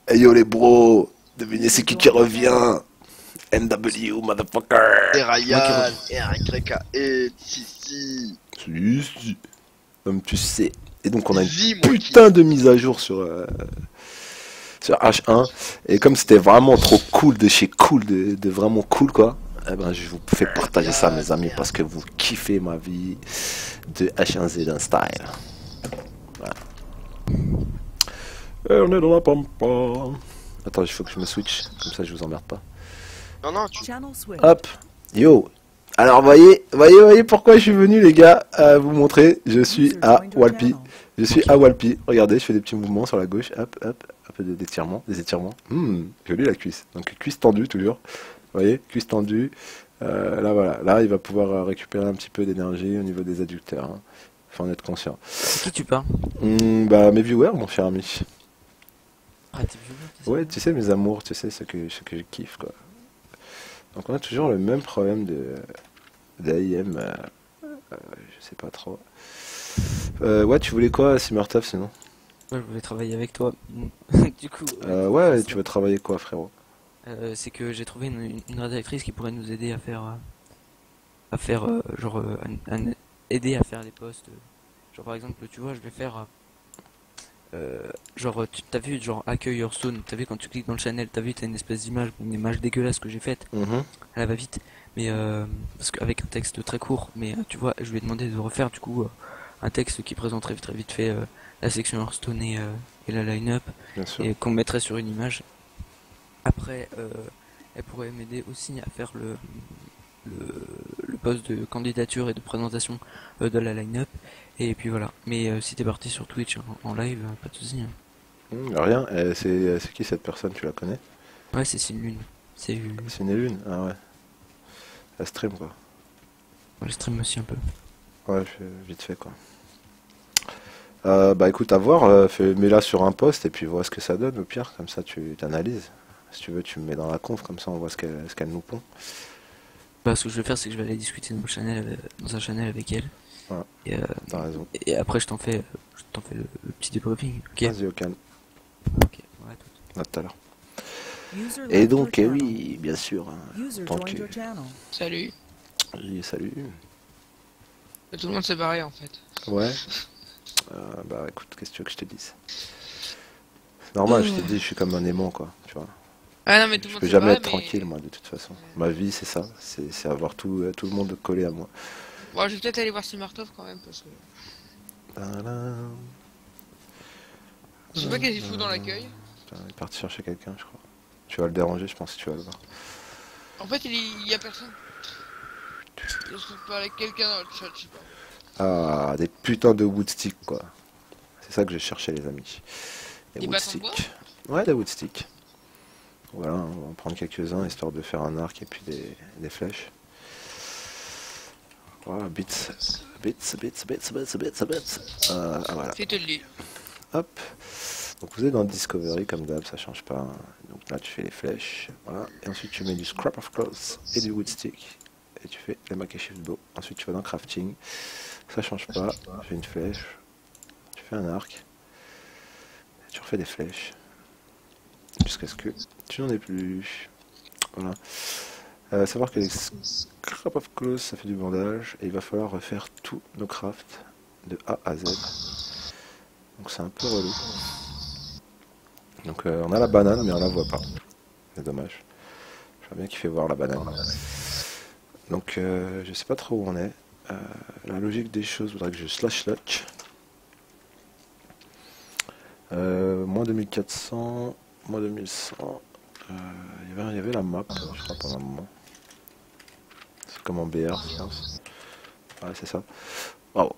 Hey yo les bros, devinez c'est qui revient. NW, motherfucker. Et Moi qui Ryan, reviens. et RYKE, si. Si, comme tu sais. Et donc on a une Easy, moi qui. putain de mise à jour sur H1. Et comme c'était vraiment trop cool de chez cool, de vraiment cool quoi. Eh ben je vous fais partager ça mes amis parce que vous kiffez ma vie de H1Z1 style. Voilà. Et on est dans la pampa. Attends, il faut que je me switch, comme ça je vous emmerde pas. Non, non, tu. Channel switch. Hop, yo. Alors voyez pourquoi je suis venu les gars à vous montrer. Je suis à Walpi. Je suis à Walpi. Regardez, je fais des petits mouvements sur la gauche. Hop, hop, un peu d'étirement, des étirements. Jolie la cuisse. Donc cuisse tendue toujours. Vous voyez, cuisse tendue. Là voilà, là il va pouvoir récupérer un petit peu d'énergie au niveau des adducteurs. Hein. Faut en être conscient. C'est qui tu parles? Bah mes viewers, mon cher ami. Ah, t'es vieux, c'est ça? Ouais, tu sais mes amours, tu sais ce que je kiffe quoi. Donc on a toujours le même problème d'AIM, je sais pas trop. Ouais, tu voulais quoi, Simmertov, sinon? Ouais, je voulais travailler avec toi. Du coup, Ouais, tu veux travailler quoi, frérot? c'est que j'ai trouvé une rédactrice qui pourrait nous aider à faire genre aider à faire les posts. Genre par exemple, tu vois, je vais faire genre t'as vu genre accueil Hearthstone, t'as vu quand tu cliques dans le channel, t'as vu t'as une espèce d'image, une image dégueulasse que j'ai faite. Mhm. Elle va vite, mais parce qu'avec un texte très court, mais tu vois, je lui ai demandé de refaire du coup un texte qui présenterait très vite fait la section Hearthstone et la line-up Bien sûr. et qu'on mettrait sur une image. Après, elle pourrait m'aider aussi à faire le poste de candidature et de présentation de la line-up. Et puis voilà. Mais si t'es parti sur Twitch en live, pas de soucis. Hein. Rien, c'est qui cette personne, tu la connais? Ouais, c'est une lune. C'est C'est une lune? Ah ouais. Elle stream quoi. le stream aussi un peu. Ouais, vite fait quoi. Bah écoute, à voir, mets-la sur un post et puis vois ce que ça donne au pire, comme ça tu t'analyses. Si tu veux, tu me mets dans la conf, comme ça on voit ce qu'elle nous pond. Bah, ce que je vais faire, c'est que je vais aller discuter dans un channel avec elle. Ouais, Et, t'as raison. et après, je t'en fais le petit débriefing. Ok. Vas-y, au calme. Ok. Ouais, tout. À tout à l'heure. User Et left donc, your channel. oui, bien sûr. Hein, User tant joined que... your channel. Salut. Oui, salut. Tout le monde s'est barré en fait. Ouais. Bah écoute, qu'est-ce que tu veux que je te dise? C'est normal, je t'ai dit, je suis comme un aimant, quoi. Tu vois. Ah non mais tout le Je monde peux s'est jamais barré être mais... tranquille, moi, de toute façon. Ma vie, c'est ça. C'est avoir tout le monde collé à moi. Bon je vais peut-être aller voir Simartov quand même parce que... Tadam. Je sais pas qu'est-ce qu'il fout dans l'accueil. Putain, il est parti chercher quelqu'un, je crois. Tu vas le déranger, je pense, si tu vas le voir. En fait il y a personne. Je peux parler avec quelqu'un dans le chat, je sais pas. Ah, des putains de woodstick, quoi. C'est ça que je cherchais, les amis. Des bâtons de bois. Ouais, des woodstick. Voilà, on va en prendre quelques-uns, histoire de faire un arc et puis des flèches. Voilà, bits. Voilà. C'est te le dire. Hop. Donc vous êtes dans Discovery comme d'hab, ça change pas. Donc là tu fais les flèches, voilà. Et ensuite tu mets du scrap of cloth et du wood stick. Et tu fais les mac shift bow. Ensuite tu vas dans crafting. Ça change pas. Tu fais une flèche. Tu fais un arc. Et tu refais des flèches. Jusqu'à ce que tu n'en aies plus. Voilà. Savoir que les scrap of cloth ça fait du bandage. Et il va falloir refaire tous nos crafts de A à Z. Donc c'est un peu relou. Donc on a la banane mais on la voit pas. C'est dommage. J'aimerais bien qu'il fait voir la banane. Donc je sais pas trop où on est. La logique des choses voudrait que je slash latch. Moins 2400, moins 2100. Il y avait la map, je crois, pendant un moment. C'est comme en BR, je pense. Ouais, c'est ça. Bravo.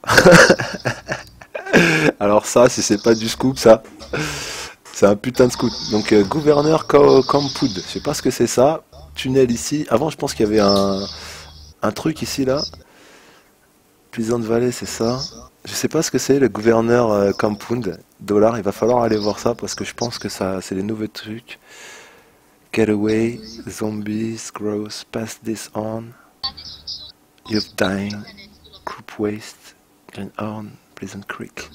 Alors ça, si c'est pas du scoop, ça, c'est un putain de scoop. Donc gouverneur Campoud, je sais pas ce que c'est ça. Tunnel ici. Avant, je pense qu'il y avait un truc ici là. Pleasant Valley, c'est ça. Je sais pas ce que c'est le gouverneur Compound dollar. Il va falloir aller voir ça parce que je pense que ça, c'est les nouveaux trucs. Getaway, zombies, gross, pass this on. You've dying, group waste, Greenhorn, Pleasant Creek,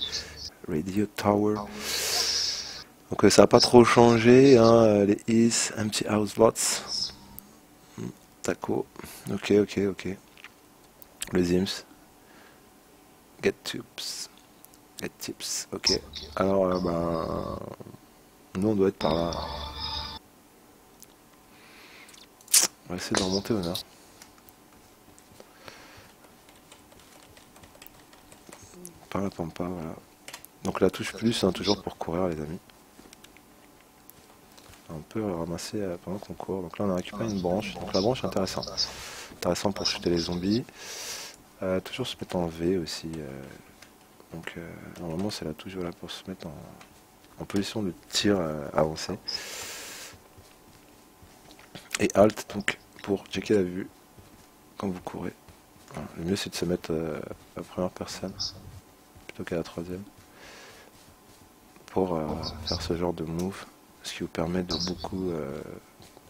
Radio Tower. Donc ça n'a pas trop changé, hein, les is, empty house lots. Taco. Ok, ok, ok. Les ims. Get tips. Get tips, ok. Alors, ben... Nous, on doit être par là. On va essayer de remonter au nord. Par la pampa, voilà. Donc la touche plus, hein, toujours pour courir, les amis. On peut ramasser pendant qu'on court. Donc là, on a récupéré une branche. Donc la branche est intéressante. Intéressant pour shooter les zombies. Toujours se mettre en V aussi. Donc normalement, c'est la touche voilà, pour se mettre en position de tir avancé. Et Alt, donc pour checker la vue quand vous courez. Voilà. Le mieux, c'est de se mettre à la première personne plutôt qu'à la troisième. Pour faire ce genre de move. Ce qui vous permet de beaucoup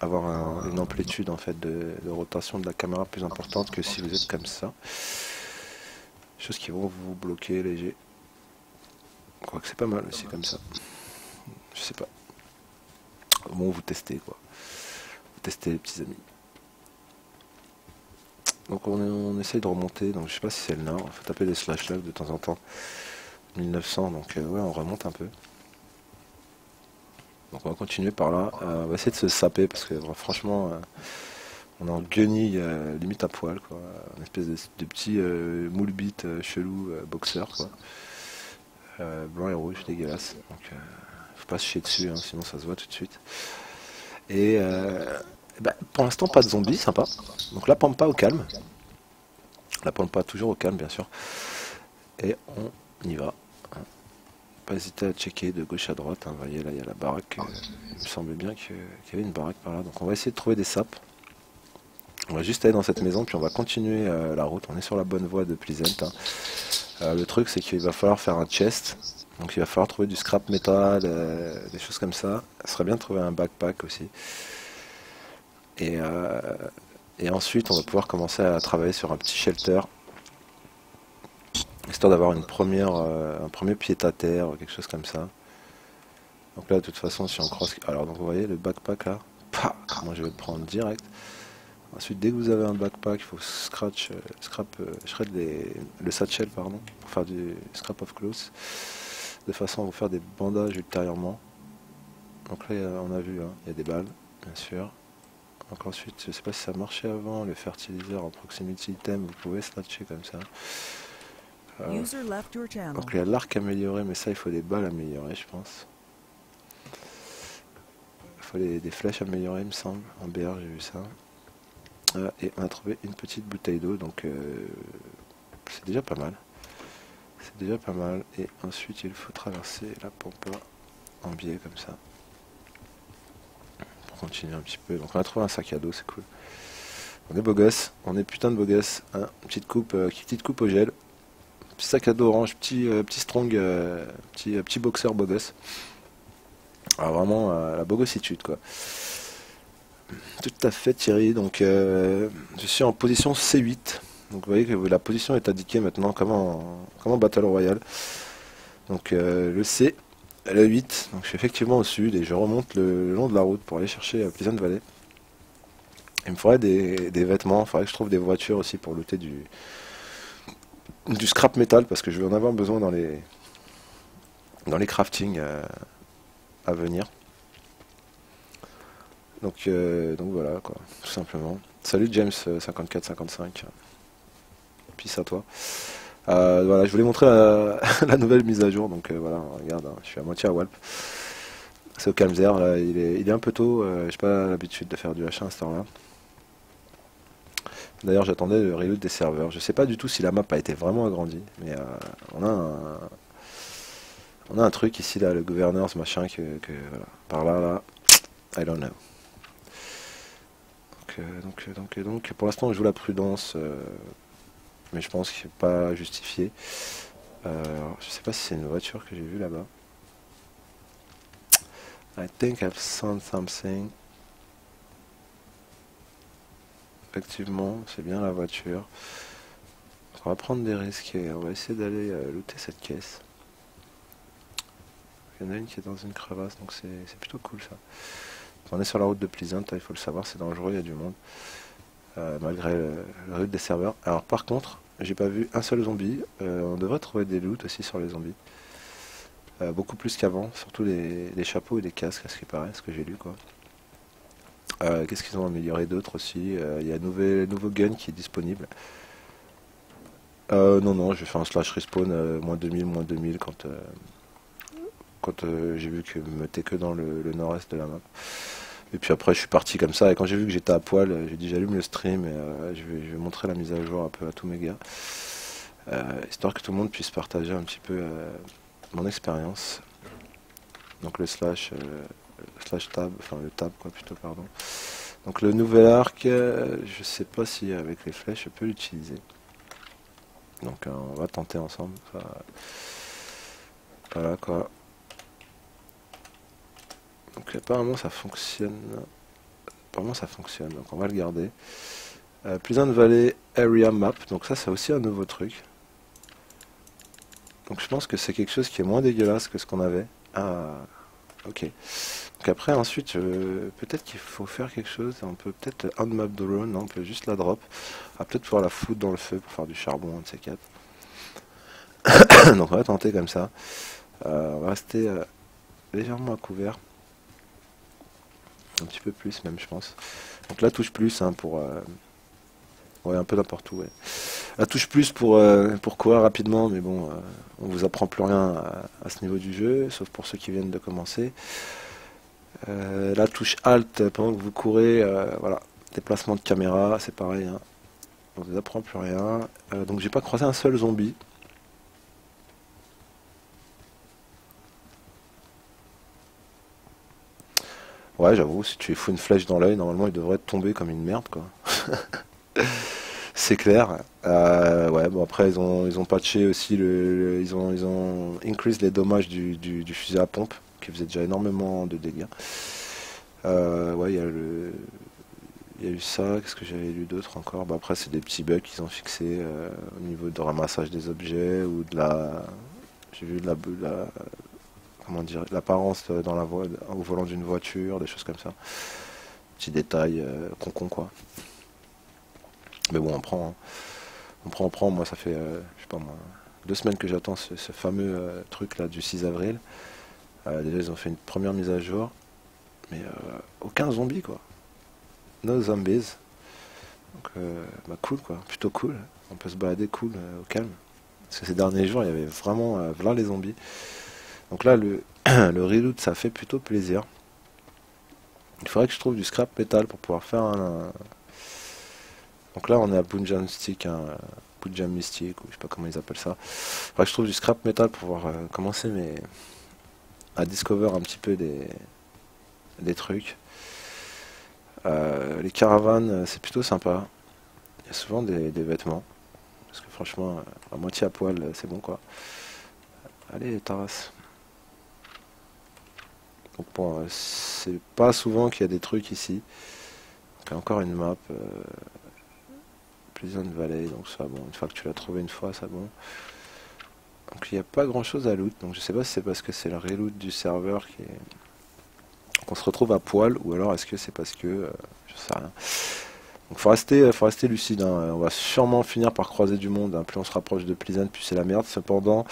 avoir une amplitude en fait de rotation de la caméra plus importante que si vous êtes comme ça. Choses qui vont vous bloquer léger. Je crois que c'est pas mal aussi comme ça. Je sais pas. Bon, vous testez quoi. Vous testez les petits amis. Donc on essaye de remonter. Donc je sais pas si c'est le nord. Il faut taper des slash love de temps en temps. 1900. Donc ouais, on remonte un peu. Donc on va continuer par là, on va essayer de se saper parce que franchement on est en guenille limite à poil quoi, une espèce de petit moule bite chelou boxeur quoi, blanc et rouge dégueulasse, donc faut pas se chier dessus hein, sinon ça se voit tout de suite. Et pour l'instant pas de zombies, sympa, donc la pampa au calme, la pampa toujours au calme bien sûr, et on y va. Pas hésiter à checker de gauche à droite, hein. Vous voyez là il y a la baraque, il me semblait bien qu'il y avait une baraque par là, donc on va essayer de trouver des sapes. On va juste aller dans cette maison puis on va continuer la route, on est sur la bonne voie de Pleasant, hein. Le truc c'est qu'il va falloir faire un chest, donc il va falloir trouver du scrap metal, des choses comme ça. Ça serait bien de trouver un backpack aussi. Et ensuite on va pouvoir commencer à travailler sur un petit shelter. Histoire d'avoir un premier pied à terre, quelque chose comme ça. Donc là, de toute façon, si on croise... Alors, donc vous voyez, le backpack là, moi je vais le prendre direct. Ensuite, dès que vous avez un backpack, il faut shred le satchel, pardon, pour faire du scrap of clothes, de façon à vous faire des bandages ultérieurement. Donc là, on a vu, hein, il y a des balles, bien sûr. Donc ensuite, je sais pas si ça marchait avant, le fertiliseur en proximity item, vous pouvez snatcher comme ça. Donc il y a l'arc amélioré, mais ça il faut des balles améliorées je pense. Il faut des flèches améliorées il me semble, en BR j'ai vu ça. Et on a trouvé une petite bouteille d'eau, donc c'est déjà pas mal. C'est déjà pas mal. Et ensuite il faut traverser la pampa en biais comme ça. Pour continuer un petit peu. Donc on a trouvé un sac à dos, c'est cool. On est beau gosse, on est putain de beau gosse. Hein. Petite coupe au gel. Petit sac à dos orange, petit strong, petit boxeur beau gosse. Alors vraiment la bogossitude quoi. Tout à fait Thierry, donc je suis en position C8. Donc vous voyez que la position est indiquée maintenant comme en Battle Royale. Donc le C, le 8, donc je suis effectivement au sud et je remonte le long de la route pour aller chercher Pleasant Valley. Il me faudrait des vêtements, il faudrait que je trouve des voitures aussi pour looter du scrap metal parce que je vais en avoir besoin dans les crafting à venir. Donc voilà quoi, tout simplement. Salut James 5455. Peace à toi. Voilà, je voulais montrer la nouvelle mise à jour. Donc voilà, regarde, hein, je suis à moitié à Walp. C'est au Calmzer, là, il est un peu tôt. J'ai pas l'habitude de faire du H1 à ce temps-là. D'ailleurs, j'attendais le reload des serveurs. Je sais pas du tout si la map a été vraiment agrandie, mais on a un truc ici là, le gouverneur, ce machin voilà, par là, I don't know. Donc pour l'instant, je joue la prudence, mais je pense qu'il n'est pas justifié. Je sais pas si c'est une voiture que j'ai vue là-bas. I think I've seen something. Effectivement, c'est bien la voiture. On va prendre des risques et on va essayer d'aller looter cette caisse. Il y en a une qui est dans une crevasse, donc c'est plutôt cool ça. On est sur la route de Pleasant, il faut le savoir, c'est dangereux, il y a du monde. Malgré le rythme des serveurs. Alors par contre, j'ai pas vu un seul zombie. On devrait trouver des loots aussi sur les zombies. Beaucoup plus qu'avant, surtout les chapeaux et les casques, à ce qui paraît, ce que j'ai lu quoi. Qu'est-ce qu'ils ont amélioré d'autres aussi? Il y a un nouveau gun qui est disponible. Non, j'ai fait un slash respawn, moins 2000 quand j'ai vu que me mettais que dans le nord-est de la map. Et puis après je suis parti comme ça, et quand j'ai vu que j'étais à poil, j'ai dit j'allume le stream et je vais montrer la mise à jour un peu à tous mes gars. Histoire que tout le monde puisse partager un petit peu mon expérience. Donc le slash tab, enfin le tab quoi plutôt pardon. Donc le nouvel arc, je sais pas si avec les flèches je peux l'utiliser. Donc on va tenter ensemble. Enfin, voilà quoi. Donc apparemment ça fonctionne. Donc on va le garder. Pleasant Valley Area Map, donc ça c'est aussi un nouveau truc. Donc je pense que c'est quelque chose qui est moins dégueulasse que ce qu'on avait. Ah, ok. Donc après ensuite, peut-être qu'il faut faire quelque chose. On peut peut-être unmap drone, non, on peut juste la drop. Ah, peut-être pouvoir la foutre dans le feu pour faire du charbon, un de ces quatre. Donc on va tenter comme ça. On va rester légèrement à couvert. Un petit peu plus même je pense. Donc la touche plus hein, pour... ouais, un peu n'importe où. Ouais. La touche plus pour courir rapidement, mais bon, on vous apprend plus rien à ce niveau du jeu, sauf pour ceux qui viennent de commencer. La touche Alt pendant que vous courez, voilà, déplacement de caméra, c'est pareil. Hein. On vous apprend plus rien. Donc j'ai pas croisé un seul zombie. Ouais, j'avoue, si tu lui fous une flèche dans l'œil, normalement il devrait tomber comme une merde, quoi. C'est clair. Ouais, bon après ils ont patché aussi ils ont increase les dommages du fusil à pompe qui faisait déjà énormément de dégâts. Ouais, il y a eu ça. Qu'est-ce que j'avais lu d'autre encore? Bah après c'est des petits bugs qu'ils ont fixés au niveau de ramassage des objets ou de la. J'ai vu de la comment dire, l'apparence dans la voie au volant d'une voiture, des choses comme ça. Petits détails con quoi. Mais bon, on prend, hein. On prend. Moi, ça fait, je sais pas moi, 2 semaines que j'attends ce fameux truc là du 6 avril. Déjà, ils ont fait une première mise à jour, mais aucun zombie quoi. No zombies. Donc, bah cool quoi, plutôt cool. On peut se balader cool, au calme. Parce que ces derniers jours, il y avait vraiment plein les zombies. Donc là, le reloot, ça fait plutôt plaisir. Il faudrait que je trouve du scrap metal pour pouvoir faire un. Donc là on est à Punjam Stick, hein, Punjam Mystic, ou je sais pas comment ils appellent ça. Il faudrait que je trouve du scrap metal pour pouvoir commencer à discover un petit peu des trucs. Les caravanes c'est plutôt sympa. Il y a souvent des vêtements. Parce que franchement, à moitié à poil c'est bon quoi. Allez Taras. Donc bon, c'est pas souvent qu'il y a des trucs ici. Donc encore une map. Pleasant Valley, donc ça bon, une fois que tu l'as trouvé une fois, ça bon. Donc il n'y a pas grand chose à loot, donc je sais pas si c'est parce que c'est le reloot du serveur qu'on se retrouve à poil, ou alors est-ce que c'est parce que je sais rien. Donc faut rester lucide, hein. On va sûrement finir par croiser du monde, hein. Plus on se rapproche de Pleasant, plus c'est la merde. Cependant,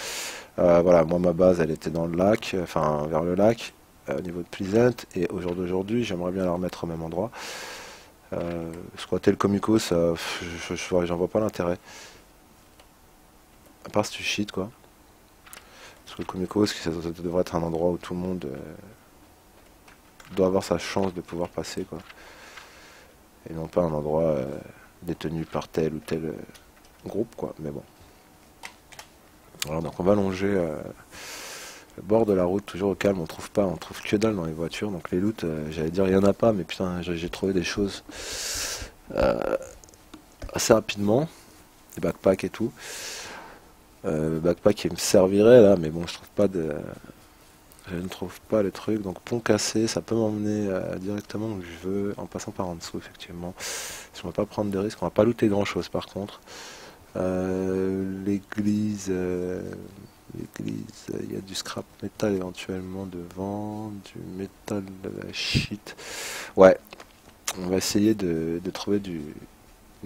voilà, moi ma base elle était dans le lac, enfin vers le lac, au niveau de Pleasant, et au jour d'aujourd'hui j'aimerais bien la remettre au même endroit. Squatter le Comico, ça, j'en vois pas l'intérêt. À part si tu cheats quoi. Parce que le Comico, ça devrait être un endroit où tout le monde doit avoir sa chance de pouvoir passer quoi. Et non pas un endroit détenu par tel ou tel groupe quoi. Mais bon. Voilà, donc on va longer le bord de la route, toujours au calme, on trouve que dalle dans les voitures, donc les loots, j'allais dire il y en a pas, mais putain j'ai trouvé des choses assez rapidement, des backpacks et tout. Backpack qui me servirait là, mais bon je ne trouve pas le truc, donc pont cassé, ça peut m'emmener directement où je veux, en passant par en dessous effectivement. Si on va pas prendre de risques, on va pas looter grand chose par contre. L'église, l'église, il y a du scrap métal éventuellement devant, du métal de la shit. Ouais, on va essayer de trouver du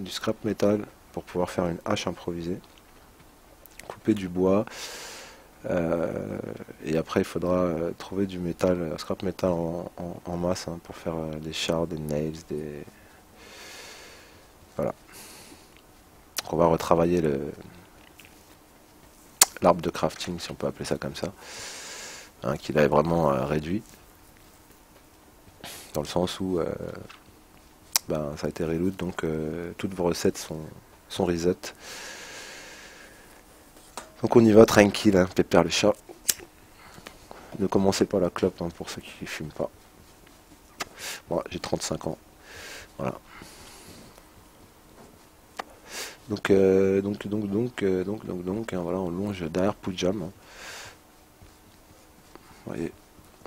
scrap métal pour pouvoir faire une hache improvisée. Couper du bois. Et après il faudra trouver du métal, scrap métal en masse hein, pour faire des shards, des nails, des... Voilà. Donc on va retravailler l'arbre de crafting, si on peut appeler ça comme ça, hein, qu'il avait vraiment réduit, dans le sens où ben, ça a été reload, donc toutes vos recettes sont reset. Donc on y va tranquille, hein, pépère le chat. Ne commencez pas la clope hein, pour ceux qui ne fument pas. Moi j'ai 35 ans. Voilà. Donc, hein, voilà, on longe derrière Pujam. Hein. Vous voyez,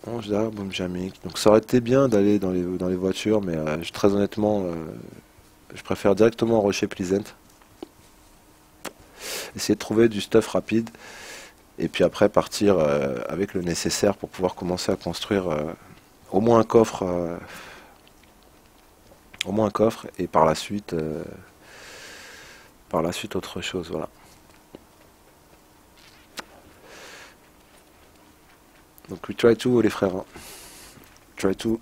on longe derrière Boomjamic. Donc ça aurait été bien d'aller dans les voitures, mais très honnêtement, je préfère directement rusher Pleasant. Essayer de trouver du stuff rapide, et puis après partir avec le nécessaire pour pouvoir commencer à construire au moins un coffre. Et par la suite autre chose, voilà. Donc we try to les frères, hein. Try to.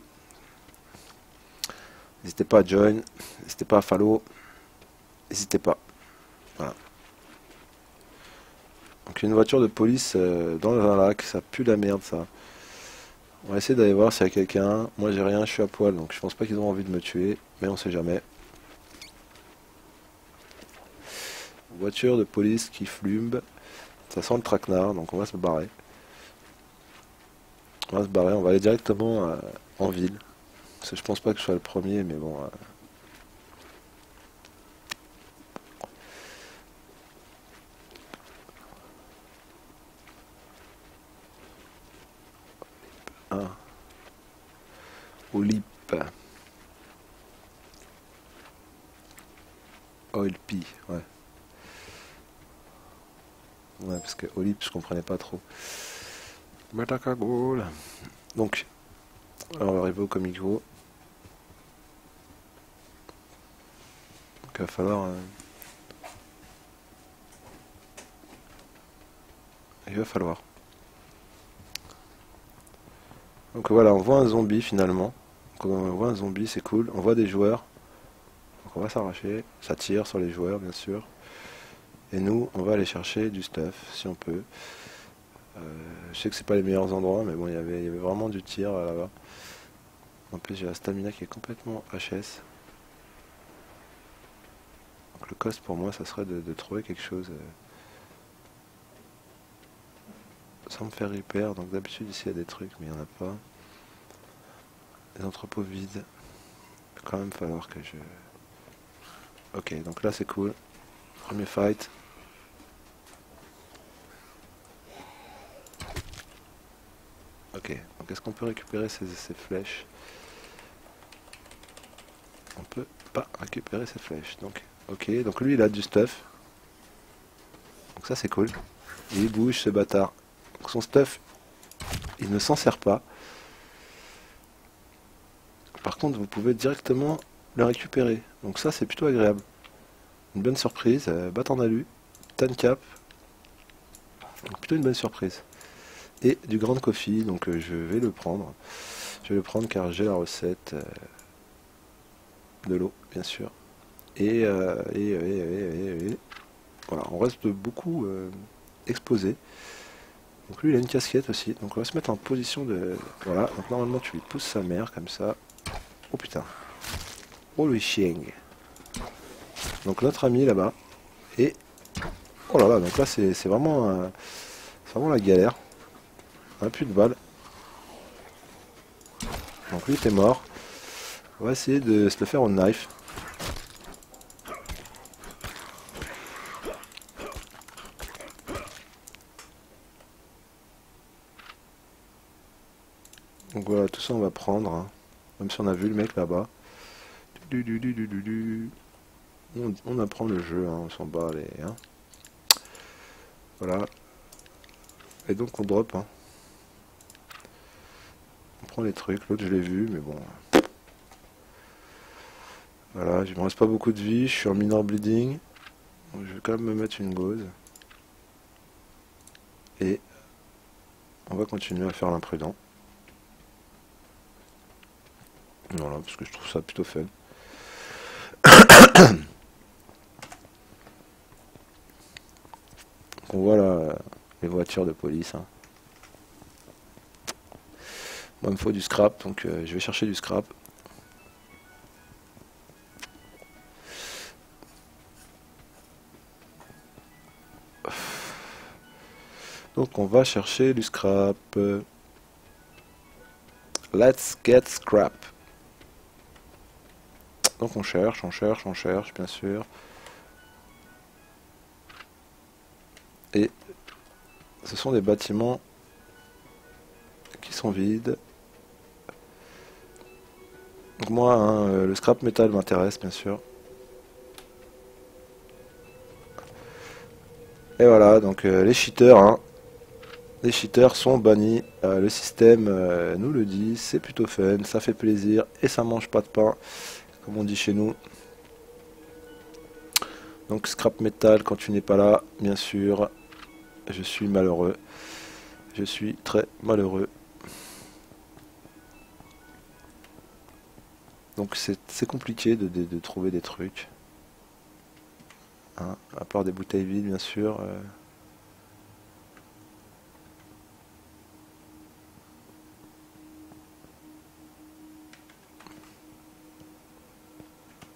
N'hésitez pas à join, n'hésitez pas à follow, n'hésitez pas. Voilà. Donc une voiture de police dans un lac, ça pue la merde ça. On va essayer d'aller voir s'il y a quelqu'un. Moi j'ai rien, je suis à poil, donc je pense pas qu'ils ont envie de me tuer, mais on sait jamais. Voiture de police qui flumbe. Ça sent le traquenard, donc on va se barrer. On va aller directement en ville. Parce que je pense pas que je sois le premier, mais bon. Olip. Oilpi, ouais. Ouais, parce que Olip, je comprenais pas trop. Metacagol. Donc, alors on va arriver au Comic Gros. Donc, il va falloir. Il va falloir. Donc voilà, on voit un zombie finalement. Donc, on voit un zombie, c'est cool. On voit des joueurs. Donc on va s'arracher. Ça tire sur les joueurs, bien sûr. Et nous, on va aller chercher du stuff, si on peut. Je sais que c'est pas les meilleurs endroits, mais bon, il y avait vraiment du tir là-bas. En plus, j'ai la stamina qui est complètement HS. Donc le cost pour moi, ça serait de trouver quelque chose sans me faire repair. Donc d'habitude, ici, il y a des trucs, mais il n'y en a pas. Les entrepôts vides. Il va quand même falloir que je... Ok, donc là, c'est cool. Premier fight. Ok, donc est-ce qu'on peut récupérer ces flèches? On peut pas récupérer ces flèches. Donc, ok, donc lui il a du stuff. Donc ça c'est cool. Et il bouge ce bâtard. Donc son stuff, il ne s'en sert pas. Par contre, vous pouvez directement le récupérer. Donc ça c'est plutôt agréable. Une bonne surprise. Bat en alu, tan cap. Donc plutôt une bonne surprise. Et du grand coffee, donc je vais le prendre. Je vais le prendre car j'ai la recette de l'eau, bien sûr. Et voilà, on reste beaucoup exposé. Donc lui il a une casquette aussi. Donc on va se mettre en position de... Voilà, donc normalement tu lui pousses sa mère comme ça. Oh putain. Oh le chien. Donc notre ami là-bas. Et... Oh là là, donc là c'est vraiment la galère. On a plus de balles. Donc lui t'es mort. On va essayer de se le faire au knife. Donc voilà, tout ça on va prendre. Hein. Même si on a vu le mec là-bas. On apprend le jeu, hein, on s'en bat les. Hein. Voilà. Et donc on drop. Hein. On prend les trucs. L'autre je l'ai vu, mais bon. Voilà, il me reste pas beaucoup de vie. Je suis en minor bleeding. Donc je vais quand même me mettre une gauze. Et on va continuer à faire l'imprudent. Voilà, parce que je trouve ça plutôt fun. On voit là les voitures de police. Hein. Moi, il me faut du scrap, donc je vais chercher du scrap. Donc on va chercher du scrap. Let's get scrap. Donc on cherche, bien sûr. Et ce sont des bâtiments qui sont vides. Donc moi, hein, le scrap metal m'intéresse, bien sûr. Et voilà, donc les cheaters, hein. Les cheaters sont bannis. Le système nous le dit, c'est plutôt fun, ça fait plaisir et ça mange pas de pain, comme on dit chez nous. Donc scrap metal, quand tu n'es pas là, bien sûr, je suis malheureux. Je suis très malheureux. Donc c'est compliqué de trouver des trucs. Hein, à part des bouteilles vides, bien sûr.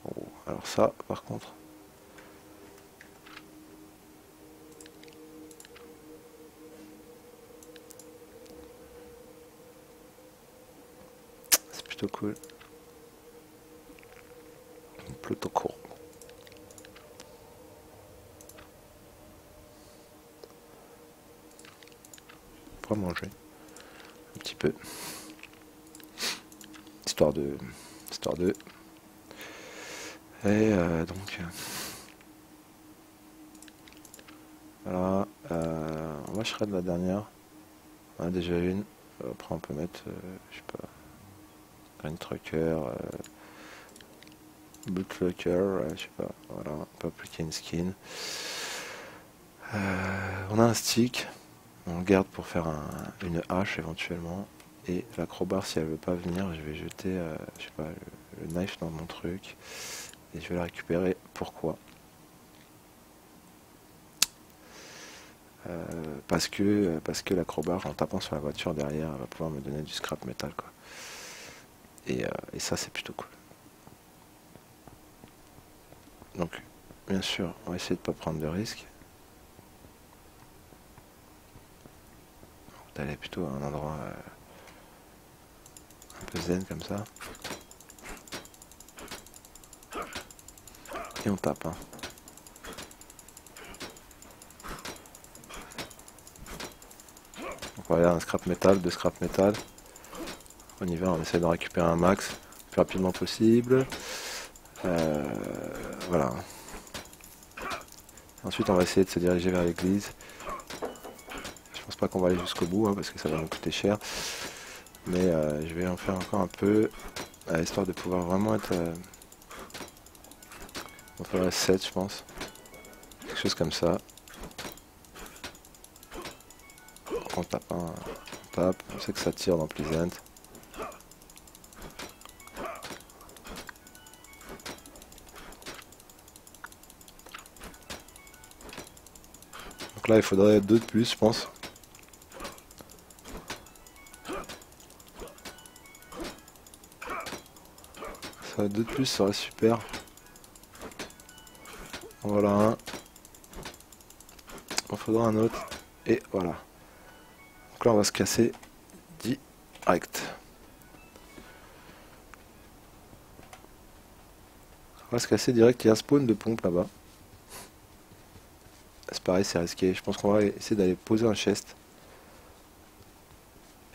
Oh, alors ça, par contre... c'est plutôt cool. Plutôt cool. Pour manger un petit peu, histoire de et donc voilà, on va shred la dernière. On a déjà une. Après on peut mettre je sais pas, Green Trucker, Blue Trucker, je sais pas, voilà, on peut appliquer une skin. On a un stick. On le garde pour faire une hache éventuellement. Et la crowbar, si elle veut pas venir, je vais jeter je sais pas, le knife dans mon truc. Et je vais la récupérer. Pourquoi? Parce que la crowbar, en tapant sur la voiture derrière, elle va pouvoir me donner du scrap metal, quoi. Et ça, c'est plutôt cool. Donc, bien sûr, on va essayer de pas prendre de risques. D'aller plutôt à un endroit un peu zen comme ça. Et on tape. Hein. Donc voilà, un scrap metal, deux scrap metal. On y va, on essaie de récupérer un max le plus rapidement possible. Voilà. Ensuite, on va essayer de se diriger vers l'église. Je pense pas qu'on va aller jusqu'au bout, hein, parce que ça va nous coûter cher. Mais je vais en faire encore un peu, histoire de pouvoir vraiment être... on ferait 7, je pense. Quelque chose comme ça. On tape, hein. On tape. On sait que ça tire dans Pleasant. Donc là, il faudrait 2 de plus, je pense. Ça, 2 de plus, ça serait super. Voilà un. Il en faudra un autre. Et voilà. Donc là, on va se casser direct. On va se casser direct. Il y a un spawn de pompe là-bas. C'est pareil, c'est risqué. Je pense qu'on va essayer d'aller poser un chest.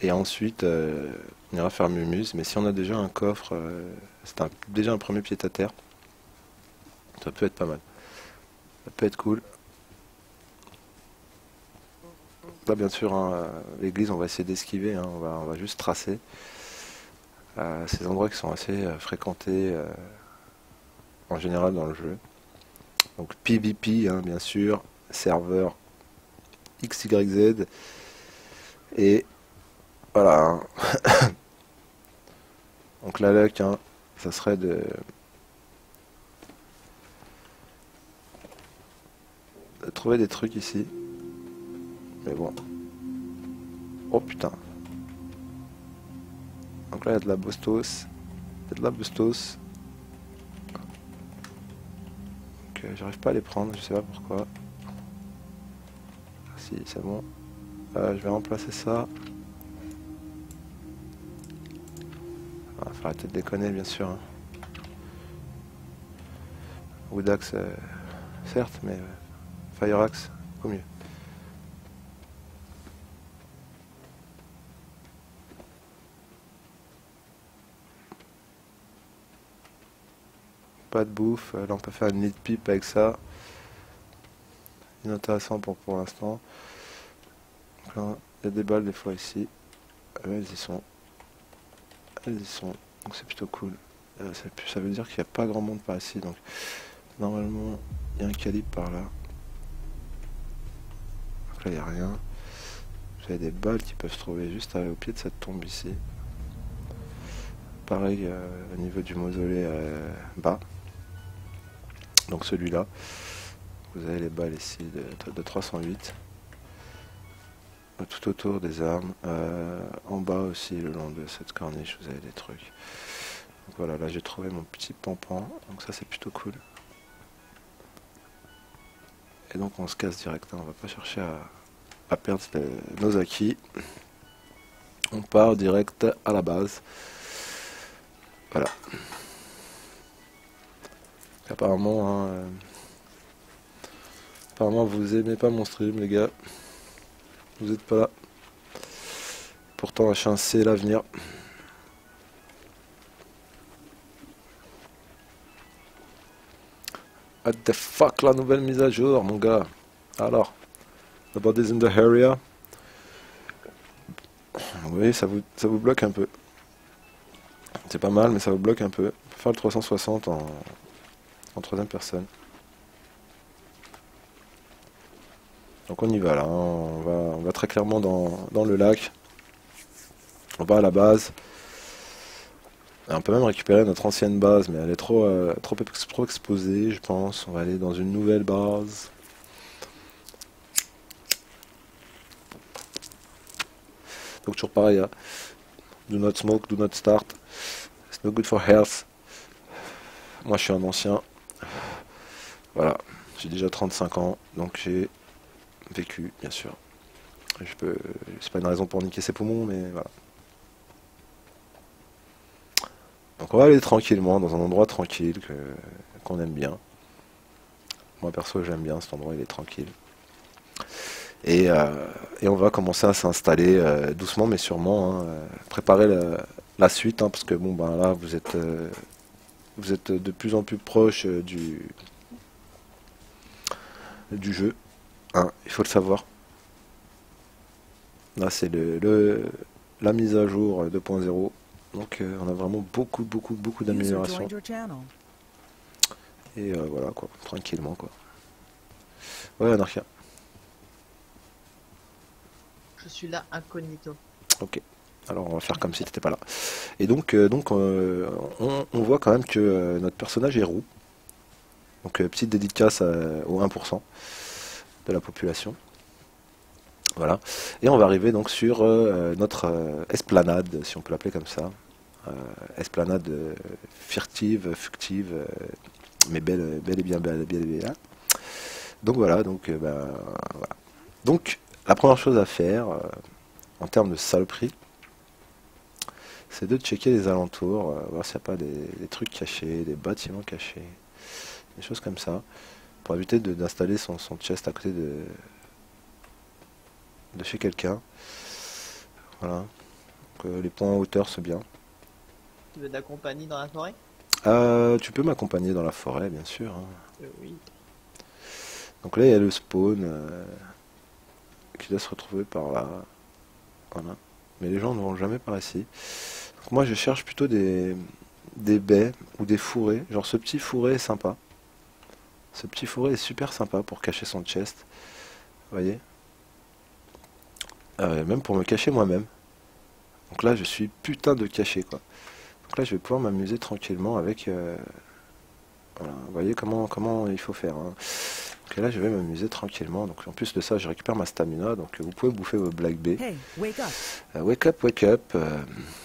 Et ensuite, on ira faire mumuse. Mais si on a déjà un coffre, c'est déjà un premier pied à terre. Ça peut être pas mal. Ça peut être cool. Là, bien sûr, hein, l'église, on va essayer d'esquiver, hein, on va juste tracer. Ces endroits qui sont assez fréquentés en général dans le jeu. Donc PvP, hein, bien sûr, serveur XYZ. Et voilà. Hein. Donc la luck, hein, ça serait de trouver des trucs ici. Mais bon. Oh putain. Donc là il y a de la Bostos. Il y a de la Bostos. Donc j'arrive pas à les prendre, je sais pas pourquoi. Si, c'est bon. Je vais remplacer ça. Ah, faut arrêter de déconner bien sûr. Hein. Woodaxe, certes, mais Fireaxe, au mieux. Pas de bouffe, là on peut faire une nid pipe avec ça. Inintéressant pour l'instant. Il y a des balles des fois ici. Elles y sont. Elles y sont. Donc c'est plutôt cool. Ça veut dire qu'il n'y a pas grand monde par ici. Donc normalement il y a un calibre par là. Donc là il n'y a rien. Vous avez des balles qui peuvent se trouver juste au pied de cette tombe ici. Pareil au niveau du mausolée bas. Donc celui-là. Vous avez les balles ici de 308. Tout autour des armes. En bas aussi, le long de cette corniche, vous avez des trucs. Donc voilà, là j'ai trouvé mon petit pampan. Donc ça c'est plutôt cool. Et donc on se casse direct. Hein. On va pas chercher à perdre nos acquis. On part direct à la base. Voilà. Apparemment, hein, apparemment vous aimez pas mon stream les gars. Vous êtes pas là. Pourtant H1 c'est l'avenir. What the fuck la nouvelle mise à jour mon gars. Alors, the body's in the area. Oui, ça vous bloque un peu. C'est pas mal mais ça vous bloque un peu. On peut faire le 360 en troisième personne. Donc on y va là, hein. On va très clairement dans le lac. On va à la base. Et on peut même récupérer notre ancienne base, mais elle est trop exposée, je pense. On va aller dans une nouvelle base. Donc toujours pareil, hein. Do not smoke, do not start. It's no good for health. Moi je suis un ancien. Voilà, j'ai déjà 35 ans, donc j'ai vécu, bien sûr. C'est pas une raison pour niquer ses poumons, mais voilà. Donc on va aller tranquillement, dans un endroit tranquille, qu'on aime bien. Moi perso j'aime bien cet endroit, il est tranquille. Et on va commencer à s'installer doucement mais sûrement, hein, préparer la suite, hein, parce que bon ben là vous êtes de plus en plus proche du jeu, hein, il faut le savoir. Là c'est la mise à jour 2.0, donc on a vraiment beaucoup d'améliorations. Et voilà quoi, tranquillement quoi. Ouais Anarchia. Je suis là incognito. Ok. Alors on va faire comme si t'étais pas là. Et donc on voit quand même que notre personnage est roux. Donc petite dédicace au 1% de la population. Voilà. Et on va arriver donc sur notre esplanade, si on peut l'appeler comme ça. Esplanade furtive, mais belle et bien belle. Donc voilà, voilà. Donc la première chose à faire en termes de saloperie, c'est de checker les alentours, voir s'il n'y a pas des trucs cachés, des bâtiments cachés, des choses comme ça, pour éviter d'installer son chest à côté de chez quelqu'un. Voilà. Donc, les points en hauteur, c'est bien. Tu veux t'accompagner dans la forêt? Tu peux m'accompagner dans la forêt, bien sûr. Hein. Oui. Donc là, il y a le spawn qui doit se retrouver par là. Voilà. Mais les gens ne vont jamais par ici. Donc moi je cherche plutôt des baies ou des fourrés. Genre ce petit fourré est sympa. Ce petit fourré est super sympa pour cacher son chest. Vous voyez, même pour me cacher moi-même. Donc là je suis putain de caché quoi. Donc là je vais pouvoir m'amuser tranquillement avec... voilà. Vous voyez comment il faut faire. Hein. Donc là je vais m'amuser tranquillement. Donc en plus de ça je récupère ma stamina. Donc vous pouvez bouffer vos Black Bay. Hey, wake up. Wake up, wake up.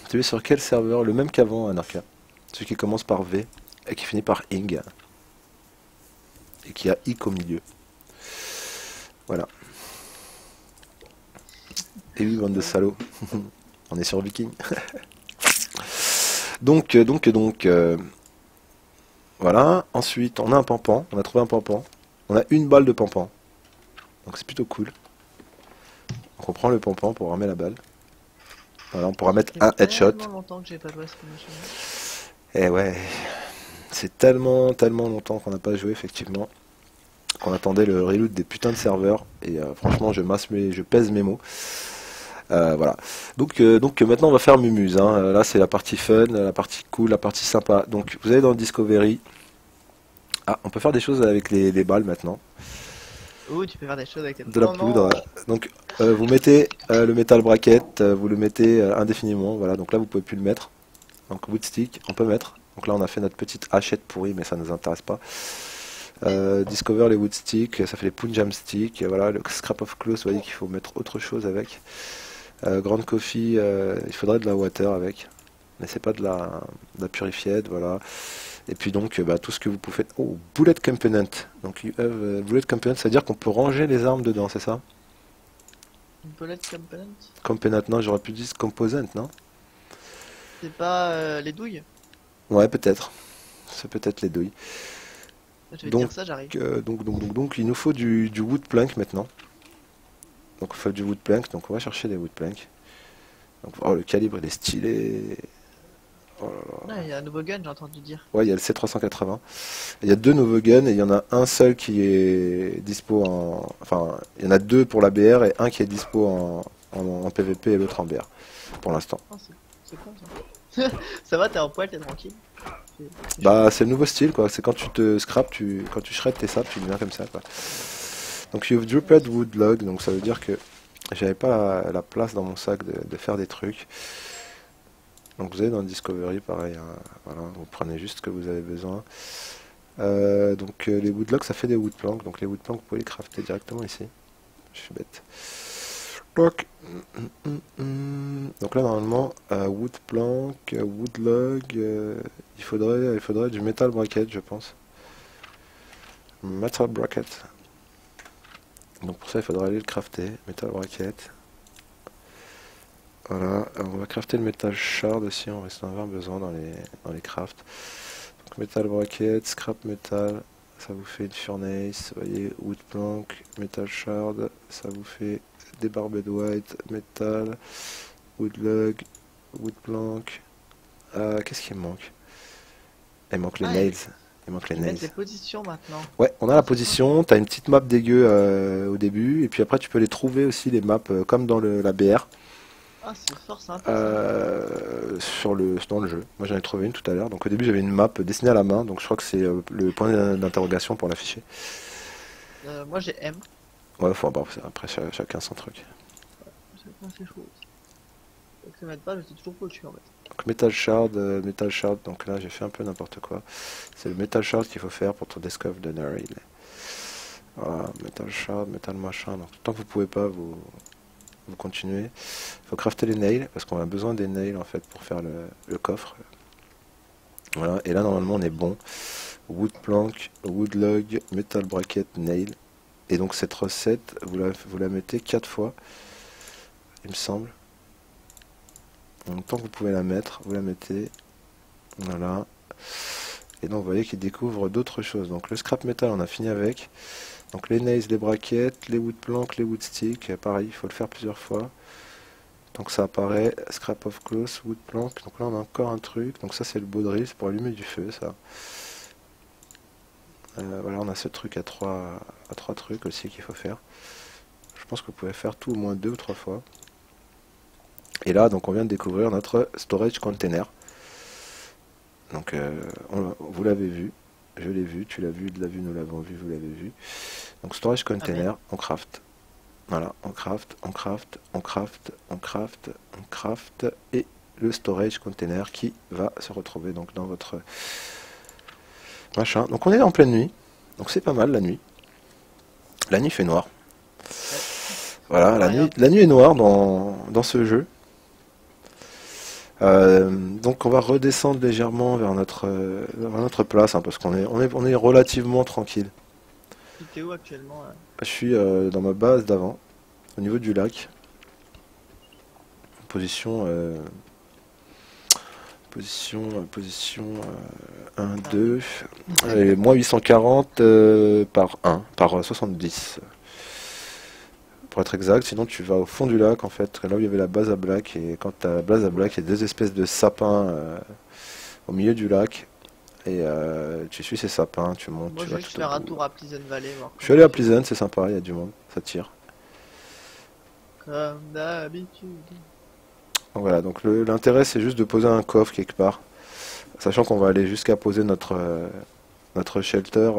Tu es sur quel serveur? Le même qu'avant, Anarcha. Celui qui commence par V et qui finit par ing. Et qui a ic au milieu. Voilà. Et oui, bande de salauds. On est sur Viking. donc, voilà. Ensuite, on a un pampan. On a trouvé un pampan. On a une balle de pampan. Donc c'est plutôt cool. Donc on prend le pampan pour armer la balle. Voilà, on pourra mettre un headshot. tellement longtemps que j'ai pas joué à ce machin. Et ouais, c'est tellement longtemps qu'on n'a pas joué effectivement, qu'on attendait le reload des putains de serveurs. Et franchement, je pèse mes mots. Voilà. Donc maintenant on va faire Mumuse. Hein. Là c'est la partie fun, la partie cool, la partie sympa. Donc vous allez dans le Discovery. Ah, on peut faire des choses avec les balles maintenant. Ouh, tu peux faire des choses avec De la poudre. Donc vous mettez le metal bracket, vous le mettez indéfiniment. Voilà. Donc là vous pouvez plus le mettre. Donc wood stick, on peut mettre. Donc là on a fait notre petite hachette pourrie, mais ça ne nous intéresse pas. Discover les wood sticks, ça fait les punjam sticks. Voilà, le scrap of clothes, vous voyez qu'il faut mettre autre chose avec. Grande coffee, il faudrait de la water avec, mais c'est pas de la purified, voilà. Et puis donc tout ce que vous pouvez faire. Oh, bullet component. Donc you have bullet component, c'est à dire qu'on peut ranger les armes dedans, c'est ça? Une bullet component. Component, non, j'aurais pu dire composant, non? C'est pas les douilles? Ouais, peut-être. C'est peut-être les douilles. Je vais Donc, dire ça, j'arrive. Donc il nous faut du wood plank maintenant. Donc il faut du wood plank, donc on va chercher des wood plank. Donc, oh, le calibre il est stylé. Oh là là. Ah, il y a un nouveau gun, j'ai entendu dire. Ouais, il y a le C380. Il y a deux nouveaux guns et il y en a un seul qui est dispo en... Enfin, il y en a deux pour la BR et un qui est dispo en PVP et l'autre en BR. Pour l'instant. Oh, c'est con ça. Ça va, t'es en poil, t'es tranquille. Bah c'est le nouveau style quoi, c'est quand tu te scrapes, quand tu shred tes sables, tu deviens comme ça quoi. Donc you've dropped wood log, donc ça veut dire que j'avais pas la place dans mon sac de faire des trucs. Donc vous allez dans le Discovery, pareil, hein, voilà, vous prenez juste ce que vous avez besoin. Donc les wood logs ça fait des wood planks, donc les wood planks vous pouvez les crafter directement ici. Je suis bête. Donc là normalement wood plank, wood log, il faudrait du metal bracket je pense. Metal bracket. Donc pour ça il faudra aller le crafter, metal bracket. Voilà, on va crafter le metal shard aussi, on risque d'en avoir besoin dans les crafts. Donc metal bracket, scrap metal, ça vous fait une furnace, vous voyez, wood plank, metal shard, ça vous fait des barbed white, metal, wood log, wood plank. Qu'est-ce qu'il me manque? Il manque les nails. Il manque les nails. Les positions maintenant. Ouais, on a la position, t'as une petite map dégueu au début, et puis après tu peux les trouver aussi, les maps, comme dans la BR. Ah, c'est fort sympa. Dans le jeu. Moi j'en ai trouvé une tout à l'heure. Donc au début j'avais une map dessinée à la main, donc je crois que c'est le point d'interrogation pour l'afficher. Moi j'ai M. Ouais, faut après chacun son truc. C'est chaud. Donc ça m'aide pas, mais c'est toujours pas au-dessus en fait. Donc metal shard, donc là j'ai fait un peu n'importe quoi. C'est le metal shard qu'il faut faire pour ton Discover the Narrail. Voilà, metal shard, metal machin. Donc tant que vous pouvez pas, vous continuez. Il faut crafter les nails, parce qu'on a besoin des nails en fait pour faire le coffre. Voilà, et là normalement on est bon. Wood plank, wood log, metal bracket, nail. Et donc cette recette, vous la mettez 4 fois, il me semble. En même temps que vous pouvez la mettre, vous la mettez. Voilà. Et donc vous voyez qu'il découvre d'autres choses. Donc le scrap metal on a fini avec. Donc les nails, les brackets, les wood planks, les wood sticks, pareil, il faut le faire plusieurs fois. Donc ça apparaît, scrap of cloth, wood plank. Donc là on a encore un truc. Donc ça c'est le baudrier, c'est pour allumer du feu ça. Voilà, on a ce truc à trois trucs aussi qu'il faut faire. Je pense que vous pouvez faire tout au moins 2 ou 3 fois. Et là, donc on vient de découvrir notre storage container. Donc vous l'avez vu, je l'ai vu, tu l'as vu, de la vue, nous l'avons vu, vous l'avez vu. Donc storage container, on craft. Voilà, on craft, on craft, on craft, on craft, on craft, et le storage container qui va se retrouver donc dans votre machin. Donc on est en pleine nuit, donc c'est pas mal la nuit. La nuit fait noir. Voilà, la nuit est noire dans ce jeu. Donc on va redescendre légèrement vers notre place, hein, parce qu'on est relativement tranquille. Tu es où actuellement là? Je suis dans ma base d'avant, au niveau du lac. Position 1, 2, et moins 840 par 1, par 70. Pour être exact, sinon tu vas au fond du lac en fait, là où il y avait la base à black, et quand tu as la base à black, il y a 2 espèces de sapins au milieu du lac, et tu suis ces sapins, tu montes, Moi tu je vas vais juste tout au faire un bout. tour à Pleasant Valley. Voir Je suis allé à Pleasant, c'est sympa, il y a du monde, ça tire. comme d'habitude. Donc voilà, donc l'intérêt c'est juste de poser un coffre quelque part, sachant qu'on va aller jusqu'à poser notre shelter,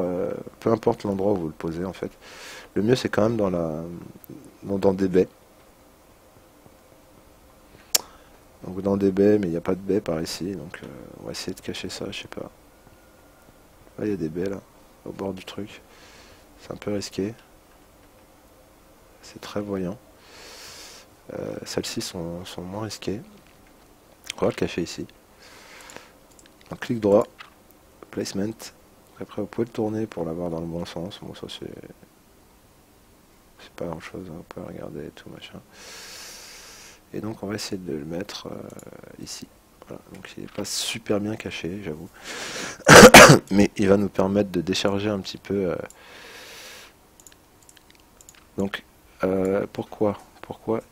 peu importe l'endroit où vous le posez en fait. Le mieux c'est quand même dans des baies. Donc dans des baies, mais il n'y a pas de baies par ici, donc on va essayer de cacher ça, je sais pas. Là il y a des baies là, au bord du truc. C'est un peu risqué. C'est très voyant. Celles-ci sont moins risquées. On va le cacher ici. Donc clic droit, placement. Après vous pouvez le tourner pour l'avoir dans le bon sens. Bon ça c'est pas grand chose, hein. Vous pouvez regarder et tout machin. Et donc on va essayer de le mettre ici. Voilà. Donc il n'est pas super bien caché, j'avoue. Mais il va nous permettre de décharger un petit peu. Donc pourquoi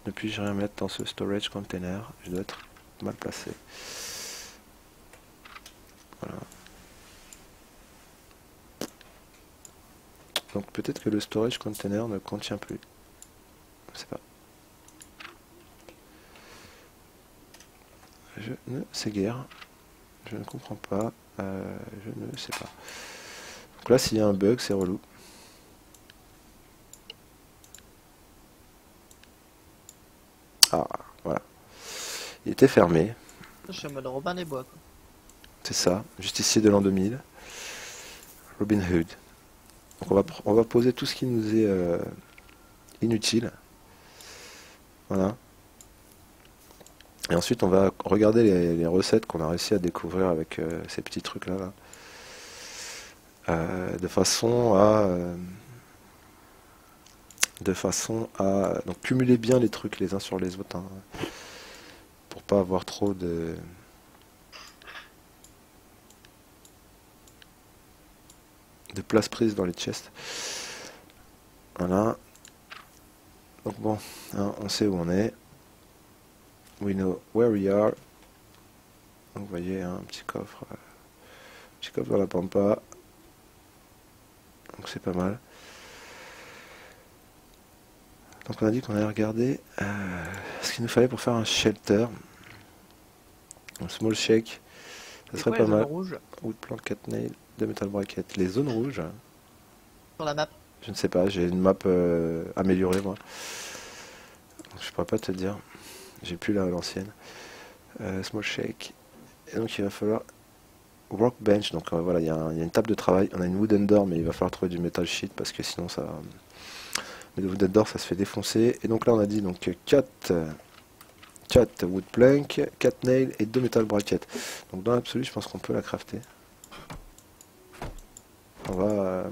ne puis-je rien mettre dans ce storage container? Je dois être mal placé. Voilà. Donc peut-être que le storage container ne contient plus. Je sais pas. Je ne sais guère. Je ne comprends pas. Je ne sais pas. Donc là, s'il y a un bug, c'est relou. Ah, voilà. Il était fermé. Je suis en mode Robin des Bois quoi. C'est ça. Justicier de l'an 2000. Robin Hood. Donc on va poser tout ce qui nous est inutile. Voilà. Et ensuite on va regarder les recettes qu'on a réussi à découvrir avec ces petits trucs là. De façon à donc cumuler bien les trucs les uns sur les autres, hein, pour pas avoir trop de place prise dans les chests. Voilà. Donc bon, hein, on sait où on est. We know where we are. Donc vous voyez, hein, un petit coffre dans la pampa. Donc c'est pas mal. Donc on a dit qu'on allait regarder ce qu'il nous fallait pour faire un shelter. Un small shake. Ça serait pas mal. Wood plank, cat nail, 2 metal bracket. Les zones rouges. Sur la map. Je ne sais pas, j'ai une map améliorée moi. Donc, je pourrais pas te dire. J'ai plus l'ancienne. Small shake. Et donc il va falloir workbench. Donc voilà, il y a une table de travail. On a une wooden door, mais il va falloir trouver du metal sheet parce que sinon ça. Mais le wooden door ça se fait défoncer. Et donc là on a dit donc 4 wood plank, 4 nails et 2 metal bracket. Donc dans l'absolu je pense qu'on peut la crafter. On va.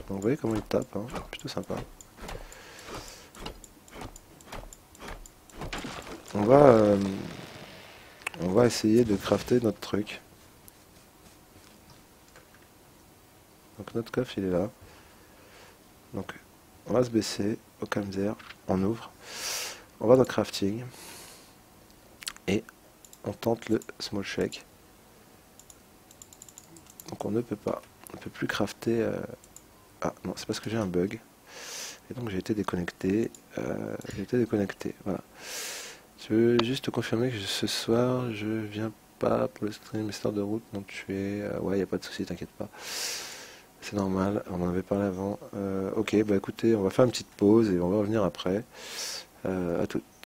Donc vous voyez comment il tape, hein, plutôt sympa. On va essayer de crafter notre truc. Donc notre coffre il est là. Donc on va se baisser au calme d'air, on ouvre, on va dans crafting et on tente le small shake. Donc on ne peut pas, on ne peut plus crafter. Ah non, c'est parce que j'ai un bug. Et donc j'ai été déconnecté. Voilà. Je veux juste te confirmer que ce soir, je viens pas pour le stream histoire de route. Non, tu es... ouais, y a pas de souci, t'inquiète pas. C'est normal, on en avait parlé avant. Ok, bah écoutez, on va faire une petite pause et on va revenir après. À tout.